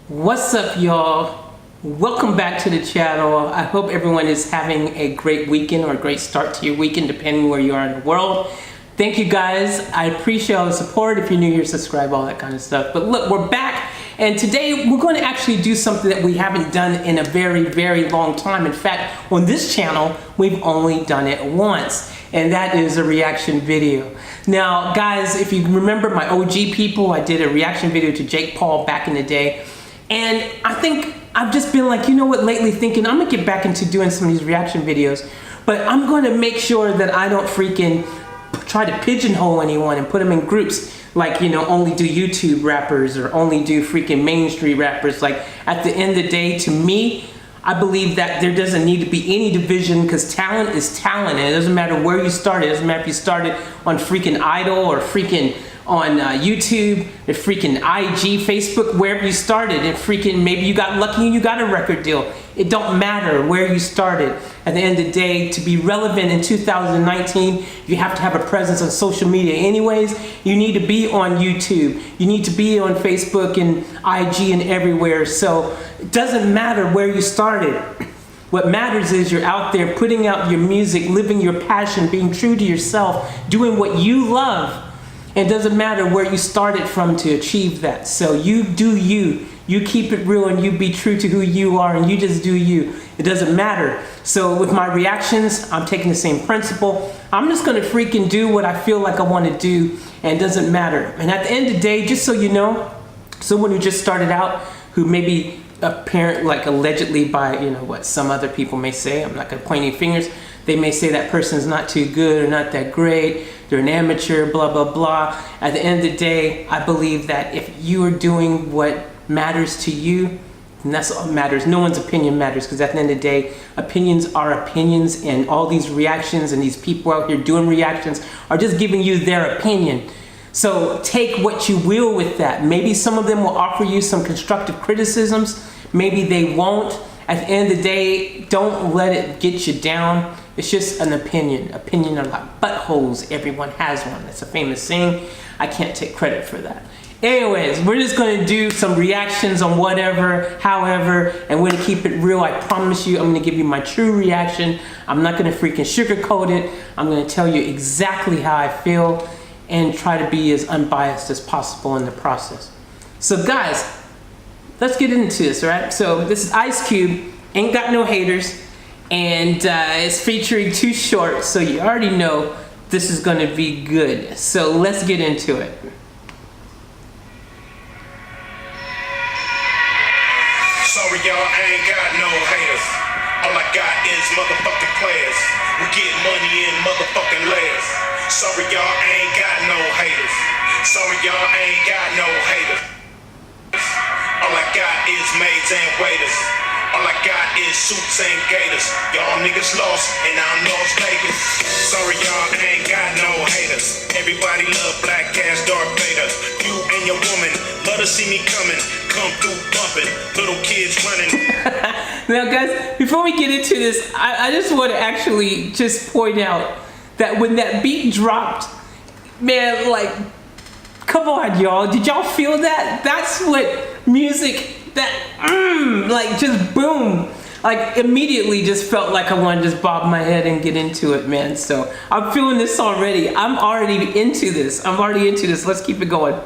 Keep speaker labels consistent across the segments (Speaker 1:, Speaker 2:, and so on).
Speaker 1: What's up, y'all? Welcome back to the channel. I hope everyone is having a great weekend or a great start to your weekend, depending where you are in the world. Thank you guys. I appreciate all the support. If you're new here, subscribe, all that kind of stuff. But look, we're back, and today we're going to actually do something that we haven't done in a very, very long time. In fact, on this channel, we've only done it once, and that is a reaction video. Now, guys, if you remember my OG people, I did a reaction video to Jake Paul back in the day. And I think I've just been like, you know what, lately thinking I'm gonna get back into doing some of these reaction videos, but I'm gonna make sure that I don't freaking try to pigeonhole anyone and put them in groups like, you know, only do YouTube rappers or only do freaking mainstream rappers. Like, at the end of the day, to me, I believe that there doesn't need to be any division, because talent is talent, and it doesn't matter where you started. It doesn't matter if you started on freaking Idol or freaking on YouTube, or freaking IG, Facebook, wherever you started, and freaking maybe you got lucky and you got a record deal. It don't matter where you started. At the end of the day, to be relevant in 2019, you have to have a presence on social media anyways. You need to be on YouTube. You need to be on Facebook and IG and everywhere. So it doesn't matter where you started. What matters is you're out there putting out your music, living your passion, being true to yourself, doing what you love. It doesn't matter where you started from to achieve that. So you do you. You keep it real and you be true to who you are, and you just do you. It doesn't matter. So with my reactions, I'm taking the same principle. I'm just gonna freaking do what I feel like I wanna do, and it doesn't matter. And at the end of the day, just so you know, someone who just started out, who maybe a parent, like allegedly by, you know, what some other people may say, I'm not gonna point any fingers, they may say that person's not too good or not that great, they're an amateur, blah, blah, blah. At the end of the day, I believe that if you are doing what matters to you, and that's all that matters. No one's opinion matters, because at the end of the day, opinions are opinions, and all these reactions and these people out here doing reactions are just giving you their opinion. So take what you will with that. Maybe some of them will offer you some constructive criticisms, maybe they won't. At the end of the day, don't let it get you down. It's just an opinion. Opinion are like buttholes. Everyone has one. That's a famous saying. I can't take credit for that. Anyways, we're just gonna do some reactions on whatever, however, and we're gonna keep it real. I promise you, I'm gonna give you my true reaction. I'm not gonna freaking sugarcoat it. I'm gonna tell you exactly how I feel and try to be as unbiased as possible in the process. So guys, let's get into this, right? So this is Ice Cube, Ain't Got No Haters, and it's featuring Too Short, so you already know this is gonna be good. So let's get into it.
Speaker 2: Sorry y'all, I ain't got no haters. All I got is motherfucking players. We get money in motherfucking layers. Sorry y'all, I ain't got no haters. Sorry y'all, I ain't got no haters. All I got is maids and waiters. All I got is suits and gators. Y'all niggas lost and I'm Las Vegas. Sorry y'all, I ain't got no haters. Everybody love black ass Darth Vader. You and your woman love to see me coming. Come through bumping, little kids running.
Speaker 1: Now guys, before we get into this, I just want to actually just point out that when that beat dropped, man, like, come on y'all, did y'all feel that? That's what music, that like just boom, like immediately just felt like I wanted to just bob my head and get into it, man. So I'm feeling this already. I'm already into this. Let's keep it going.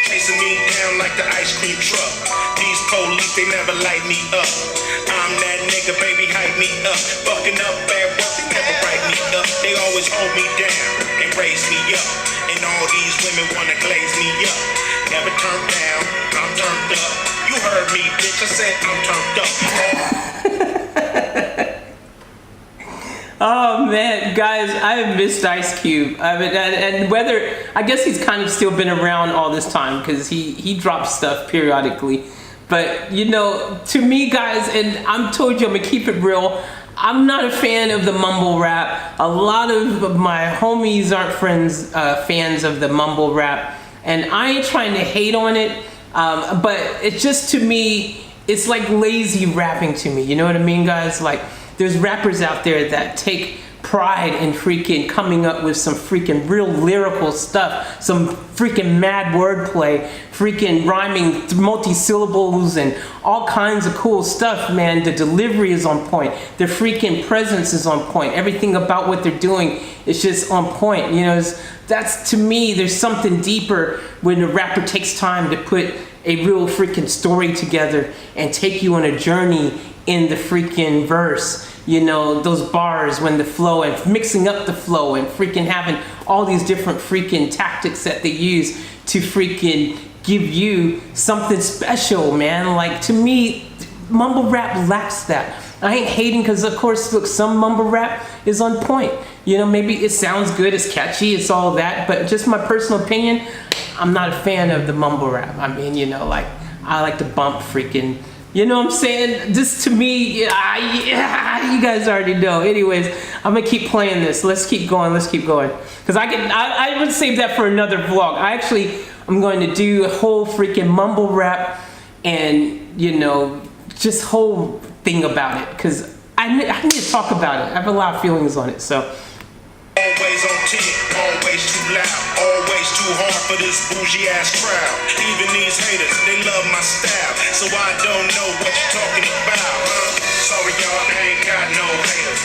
Speaker 2: Chasing me down like the ice cream truck. These police, they never light me up. I'm that nigga, baby, hype me up. Fucking up bad work, they never write me up. They always hold me down and raise me up. And all these women wanna glaze me up. Never turned down, I'm turned up. You heard me, bitch, I said I'm turned up.
Speaker 1: Oh man, guys, I have missed Ice Cube. I mean, and whether, I guess he's kind of still been around all this time, because he drops stuff periodically. But you know, to me guys, and I'm told you I'm gonna keep it real, I'm not a fan of the mumble rap. A lot of my homies aren't fans of the mumble rap, and I ain't trying to hate on it, but it's just, to me, it's like lazy rapping to me. You know what I mean, guys? Like, there's rappers out there that take pride in freaking coming up with some freaking real lyrical stuff, some freaking mad wordplay, freaking rhyming multi-syllables and all kinds of cool stuff, man. The delivery is on point. Their freaking presence is on point. Everything about what they're doing is just on point. You know, that's, to me, there's something deeper when a rapper takes time to put a real freaking story together and take you on a journey in the freaking verse. You know, those bars when the flow and mixing up the flow and freaking having all these different freaking tactics that they use to freaking give you something special, man. Like, to me, mumble rap lacks that. I ain't hating, because of course, look, some mumble rap is on point. You know, maybe it sounds good, it's catchy, it's all that, but just my personal opinion, I'm not a fan of the mumble rap. I mean, you know, like, I like to bump freaking, you know what I'm saying? This, to me, yeah, you guys already know. Anyways, I'm gonna keep playing this. Let's keep going, Because I would save that for another vlog. I'm going to do a whole freaking mumble rap and, you know, just whole thing about it. Because I need to talk about it. I have a lot of feelings on it, so.
Speaker 2: Always on tip, always too loud, always too hard for this bougie ass crowd. Even these haters, they love my style, so I don't know what you're talking about. Sorry y'all, I ain't got no haters.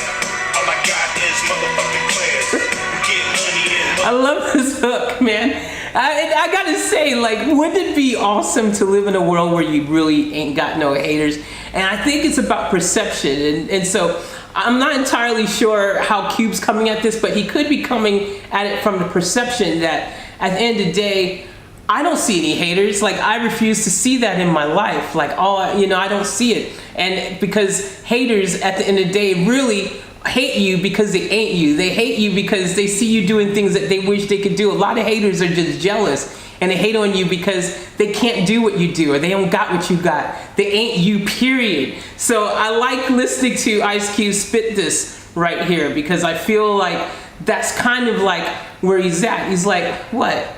Speaker 2: All I got is motherfucking players. We get money in.
Speaker 1: I love this hook, man. I gotta say, like, wouldn't it be awesome to live in a world where you really ain't got no haters? And I think it's about perception, and so I'm not entirely sure how Cube's coming at this, but he could be coming at it from the perception that at the end of the day, I don't see any haters. Like, I refuse to see that in my life. Like, you know, I don't see it. And because haters at the end of the day really hate you because they ain't you. They hate you because they see you doing things that they wish they could do. A lot of haters are just jealous, and they hate on you because they can't do what you do, or they don't got what you got. They ain't you, period. So I like listening to Ice Cube spit this right here, because I feel like that's kind of like where he's at. He's like, what?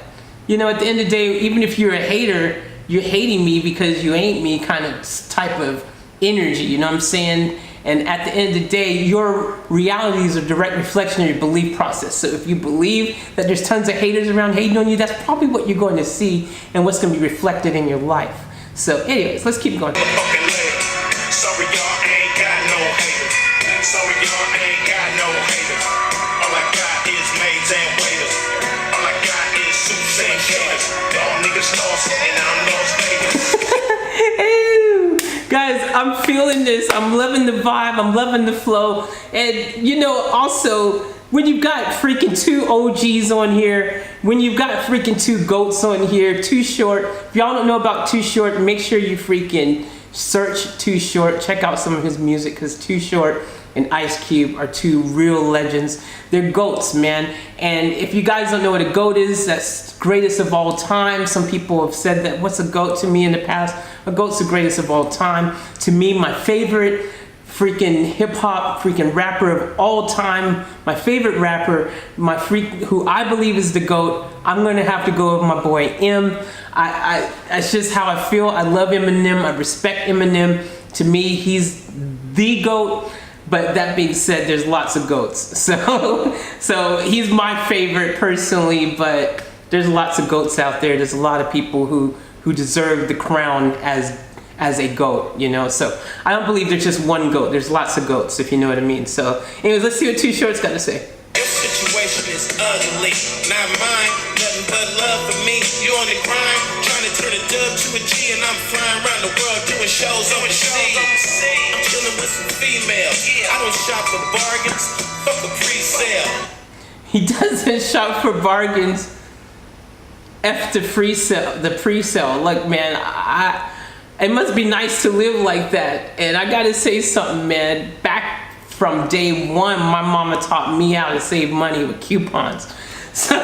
Speaker 1: You know, at the end of the day, even if you're a hater, you're hating me because you ain't me kind of type of energy, you know what I'm saying? And at the end of the day, your reality is a direct reflection of your belief process. So if you believe that there's tons of haters around hating on you, that's probably what you're going to see and what's going to be reflected in your life. So anyways, let's keep going.
Speaker 2: Sorry y'all, ain't got no haters. Sorry y'all, ain't got no haters. All I got is maids and waiters. All I got is suits and gators. Y'all niggas lost and I'm lost, baby.
Speaker 1: Guys, I'm feeling this. I'm loving the vibe. I'm loving the flow. And, you know, also, when you've got freaking two OGs on here, when you've got freaking two GOATs on here, Too Short. If y'all don't know about Too Short, make sure you freaking search Too Short. Check out some of his music, because Too Short and Ice Cube are two real legends. They're GOATs, man. And if you guys don't know what a GOAT is, that's greatest of all time. Some people have said that, what's a GOAT to me in the past? A GOAT's the greatest of all time. To me, my favorite freaking hip-hop freaking rapper of all time, my favorite rapper, who I believe is the GOAT, I'm gonna have to go with my boy M. That's just how I feel. I love Eminem. I respect Eminem. To me, he's the GOAT. But that being said, there's lots of GOATs. So he's my favorite personally, but there's lots of GOATs out there. There's a lot of people who deserve the crown as a GOAT, you know? So I don't believe there's just one GOAT. There's lots of GOATs, if you know what I mean. So anyways, let's see what Too Short's got to say.
Speaker 2: Your situation is ugly, not mine. Nothing but love for me. You on the grind, trying to turn a dub to a G, and I'm flying around the world doing shows overseas. I'm chilling with some females. I don't shop for bargains. Fuck a pre-sale.
Speaker 1: He doesn't shop for bargains. F the pre-sale. Look, man, it must be nice to live like that. And I gotta say something, man. Back from day one, my mama taught me how to save money with coupons. So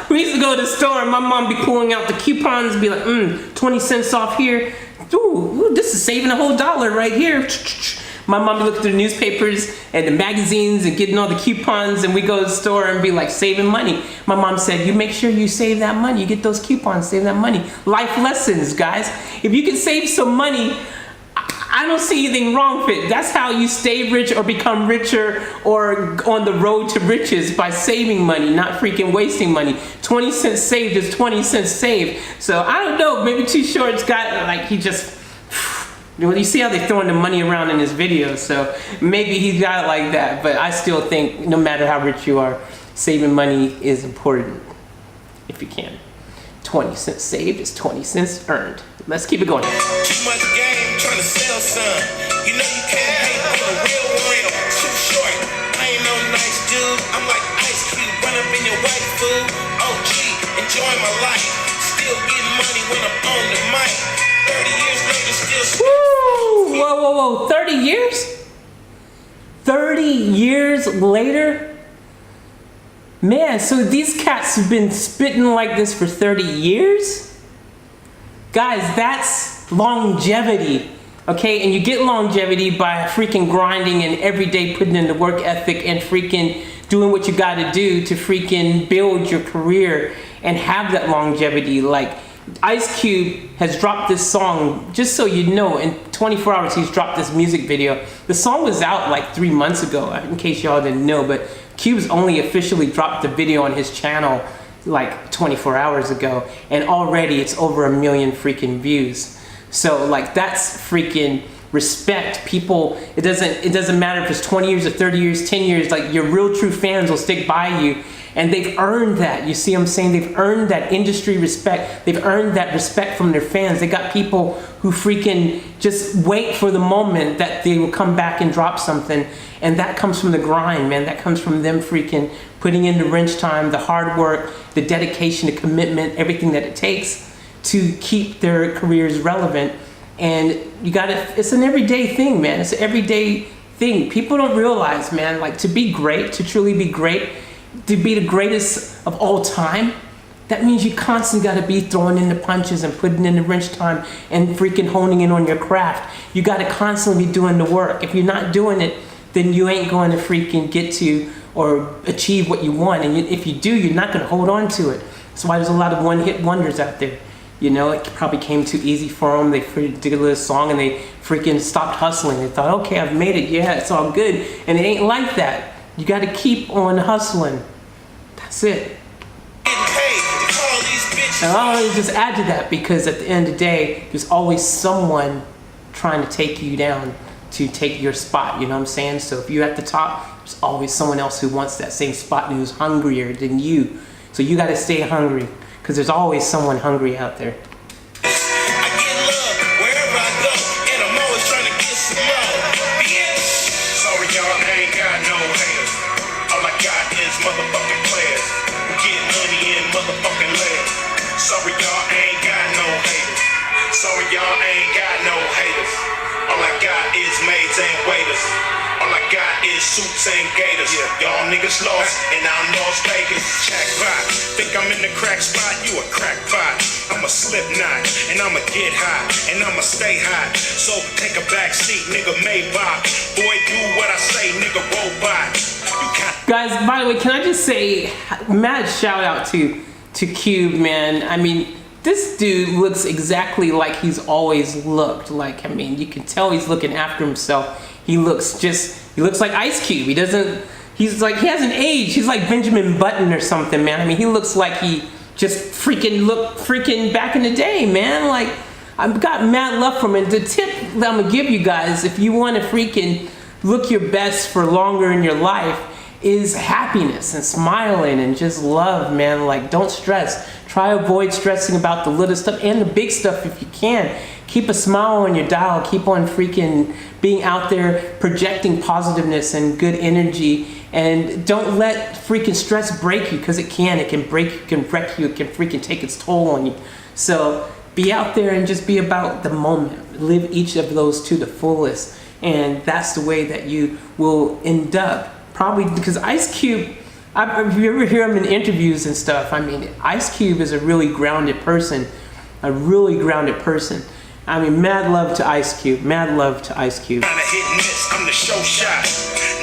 Speaker 1: we used to go to the store and my mom be pulling out the coupons, be like, 20 cents off here. Ooh, this is saving a whole $1 right here. My mom looked through the newspapers and the magazines and getting all the coupons, and we go to the store and be like saving money. My mom said, you make sure you save that money. You get those coupons, save that money. Life lessons, guys. If you can save some money, I don't see anything wrong with it. That's how you stay rich or become richer or on the road to riches, by saving money, not freaking wasting money. 20 cents saved is 20 cents saved. So I don't know, maybe Too Short's got, like, he just, you see how they're throwing the money around in his videos, so maybe he got it like that. But I still think no matter how rich you are, saving money is important if you can. 20 cents saved is 20 cents earned. Let's keep it going.
Speaker 2: Too much game, trying to sell some. You know you can't hate on a real. Too short, I ain't no nice dude. I'm like Ice Cube, run up in your white food. OG, enjoying my life. Still getting money when I'm on the mic. 30 years later, still.
Speaker 1: Woo! Whoa, whoa, whoa! 30 years? 30 years later? Man, so these cats have been spitting like this for 30 years? Guys, that's longevity, okay? And you get longevity by freaking grinding and every day putting in the work ethic and freaking doing what you gotta do to freaking build your career and have that longevity. Like, Ice Cube has dropped this song, just so you know, in 24 hours he's dropped this music video. The song was out like 3 months ago, in case y'all didn't know, but Cube's only officially dropped the video on his channel like 24 hours ago, and already it's over 1 million freaking views. So like, that's freaking respect. People, it doesn't matter if it's 20 years or 30 years, 10 years, like, your real true fans will stick by you, and they've earned that. You see what I'm saying? They've earned that industry respect. They've earned that respect from their fans. They got people who freaking just wait for the moment that they will come back and drop something, and that comes from the grind, man. That comes from them freaking putting in the wrench time, the hard work, the dedication, the commitment, everything that it takes to keep their careers relevant. And you gotta, it's an everyday thing, man. It's an everyday thing. People don't realize, man, like, to be great, to truly be great, to be the greatest of all time, that means you constantly gotta be throwing in the punches and putting in the wrench time and freaking honing in on your craft. You gotta constantly be doing the work. If you're not doing it, then you ain't going to freaking get to or achieve what you want. And if you do, you're not gonna hold on to it. That's why there's a lot of one-hit wonders out there. You know, it probably came too easy for them. They did a little song and they freaking stopped hustling. They thought, okay, I've made it, yeah, it's all good. And it ain't like that. You gotta keep on hustling. That's it. And I'll just add to that, because at the end of the day, there's always someone trying to take you down to take your spot, you know what I'm saying? So if you're at the top, there's always someone else who wants that same spot and who's hungrier than you. So you gotta stay hungry, because there's always someone hungry out there.
Speaker 2: I get love wherever I go, and I'm always trying to get some love. Sorry, y'all, I ain't got no haters. All I got is motherfucking players. We get money in motherfucking layers. Sorry, y'all, I ain't got no haters. Sorry, y'all, I ain't got no haters. All I got is maids and waiters. All I got is suits and gators. Y'all niggas lost, and I'm Las Vegas. Jackpot, think I'm in the crack spot? You a crackpot. I'm a slip knot, and I'ma get high, and I'ma stay high. So take a back seat, nigga Maybach. Boy, do what I say, nigga robot.
Speaker 1: Guys, by the way, can I just say, mad shout out to Cube, man. I mean, this dude looks exactly like he's always looked. Like, I mean, you can tell he's looking after himself. He looks like Ice Cube. He's like, he hasn't aged. He's like Benjamin Button or something, man. I mean, he looks like he just freaking back in the day, man. Like, I've got mad love from him. The tip that I'm gonna give you guys, if you wanna freaking look your best for longer in your life, is happiness and smiling and just love, man. Like, don't stress. Try to avoid stressing about the little stuff and the big stuff if you can. Keep a smile on your dial. Keep on freaking being out there, projecting positiveness and good energy. And don't let freaking stress break you, because it can break you, it can wreck you, it can freaking take its toll on you. So be out there and just be about the moment. Live each of those to the fullest. And that's the way that you will end up. Probably because Ice Cube, if you ever hear him in interviews and stuff, I mean, Ice Cube is a really grounded person, I mean, mad love to Ice Cube. Mad love to Ice Cube.
Speaker 2: Kinda hit and miss, I'm the show shot.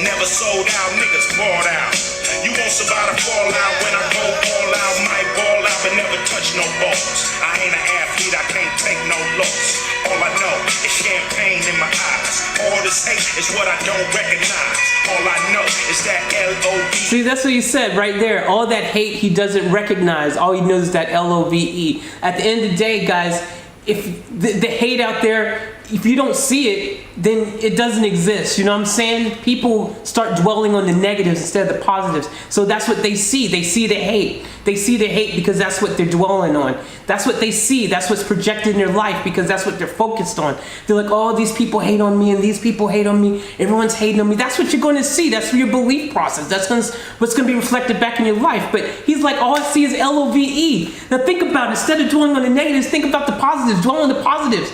Speaker 2: Never sold out, niggas bought out. You won't survive a fallout when I go all out. Might ball out, but never touch no balls. I ain't an athlete, I can't take no loss. All I know is champagne in my eyes. All this hate is what I don't recognize. All I know is that L-O-V.
Speaker 1: See, that's what you said right there. All that hate he doesn't recognize. All he knows is that L-O-V-E. At the end of the day, guys, if the hate out there, if you don't see it, then it doesn't exist. You know what I'm saying? People start dwelling on the negatives instead of the positives. So that's what they see. They see the hate. They see the hate because that's what they're dwelling on. That's what they see. That's what's projected in their life because that's what they're focused on. They're like, oh, these people hate on me and these people hate on me. Everyone's hating on me. That's what you're going to see. That's your belief process. That's what's going to be reflected back in your life. But he's like, all I see is L-O-V-E. Now think about it. Instead of dwelling on the negatives, think about the positives. Dwell on the positives.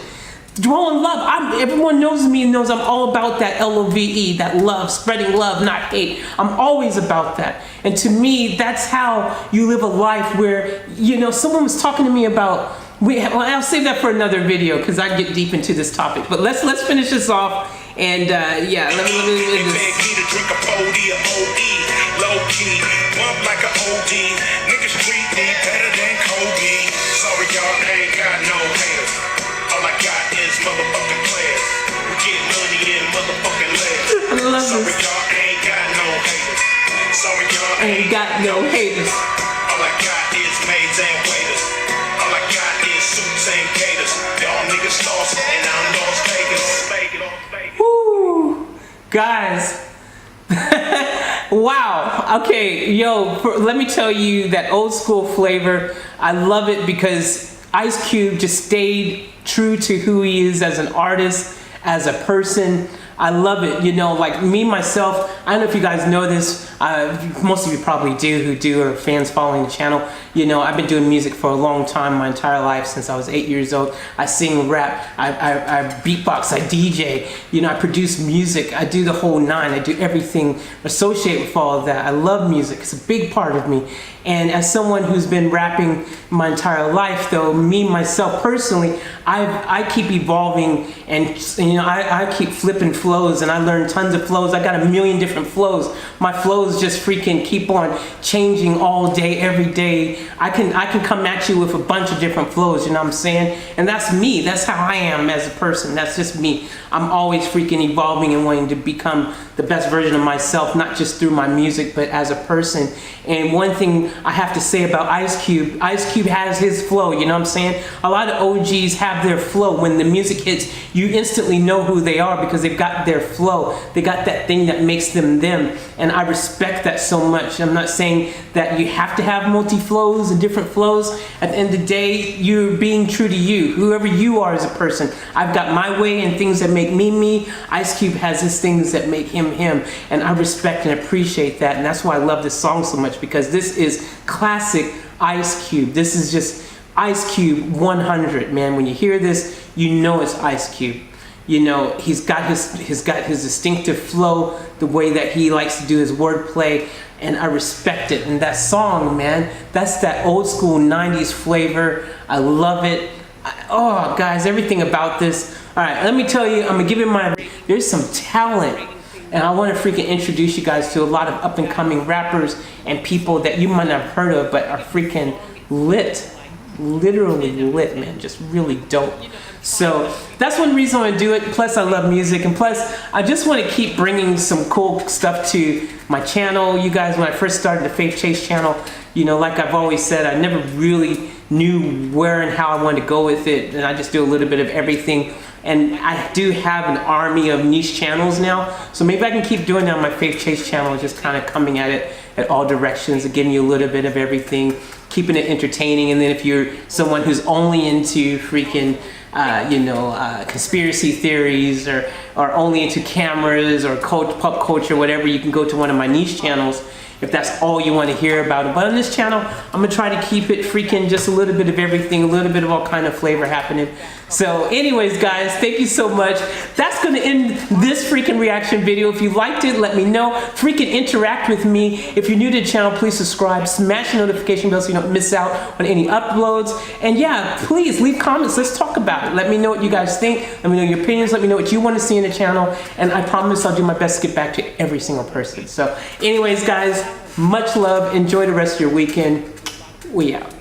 Speaker 1: Dwell on love. Everyone knows me and knows I'm all about that L-O-V-E, that love, spreading love, not hate. I'm always about that. And to me, that's how you live a life where, you know, someone was talking to me about, well, I'll save that for another video because I get deep into this topic. But let's finish this off. And yeah, let me
Speaker 2: They beg me to drink a 40 or OE, low key, bump like a OG. Niggas treat me better than Kobe. Sorry, y'all, I ain't got no haters. All I got is motherfucking players. We get money in motherfucking layers.
Speaker 1: I love
Speaker 2: Sorry,
Speaker 1: this.
Speaker 2: y'all, I ain't got no haters. Sorry, y'all,
Speaker 1: I ain't got no haters.
Speaker 2: All I got is maids and waiters. All I got is suits and gators. Y'all niggas lost and I'm Las Vegas.
Speaker 1: Woo! Guys. Wow. Okay, yo, let me tell you that old school flavor. I love it because Ice Cube just stayed true to who he is as an artist, as a person. I love it. You know, like me, myself, I don't know if you guys know this. Most of you probably do or fans following the channel. You know, I've been doing music for a long time, my entire life, since I was 8 years old. I sing, rap, I beatbox, I DJ, you know, I produce music, I do the whole nine, I do everything associated with all of that. I love music, it's a big part of me. And as someone who's been rapping my entire life, though, me, myself, personally, I keep evolving and you know, I keep flipping flows and I learn tons of flows. I got a million different flows. My flows just freaking keep on changing all day, every day. I can come at you with a bunch of different flows, you know what I'm saying? And that's me, that's how I am as a person, that's just me. I'm always freaking evolving and wanting to become the best version of myself, not just through my music, but as a person. And one thing I have to say about Ice Cube has his flow, you know what I'm saying? A lot of OGs have their flow. When the music hits, you instantly know who they are because they've got their flow. They got that thing that makes them them. And I respect that so much. I'm not saying that you have to have multi-flows and different flows. At the end of the day, you're being true to you, whoever you are as a person. I've got my way and things that make me me. Ice Cube has his things that make him him. And I respect and appreciate that. And that's why I love this song so much, because this is classic Ice Cube. This is just Ice Cube 100, man. When you hear this, you know it's Ice Cube. You know, he's got his distinctive flow, the way that he likes to do his wordplay, and I respect it. And that song, man, that's that old school 90s flavor. I love it. Oh, guys, everything about this. All right, let me tell you, I'm gonna give you there's some talent. And I want to freaking introduce you guys to a lot of up and coming rappers and people that you might not have heard of, but are freaking lit. Literally lit, man. Just really dope. So that's one reason I want to do it. Plus I love music, and plus I just want to keep bringing some cool stuff to my channel. You guys, when I first started the Faith Chase channel, you know, like I've always said, I never really knew where and how I wanted to go with it, and I just do a little bit of everything. And I do have an army of niche channels now, so maybe I can keep doing that on my Faith Chase channel, just kind of coming at it at all directions and giving you a little bit of everything, keeping it entertaining. And then if you're someone who's only into freaking conspiracy theories or only into cameras or pop culture, whatever, you can go to one of my niche channels if that's all you want to hear about it. But on this channel, I'm gonna try to keep it freaking just a little bit of everything, a little bit of all kind of flavor happening. So anyways, guys, thank you so much. That's gonna end this freaking reaction video. If you liked it, let me know. Freaking interact with me. If you're new to the channel, please subscribe, smash the notification bell so you don't miss out on any uploads. And yeah, please leave comments, let's talk about it. Yeah, let me know what you guys think. Let me know your opinions. Let me know what you want to see in the channel. And I promise I'll do my best to get back to every single person. So anyways, guys, much love. Enjoy the rest of your weekend. We out.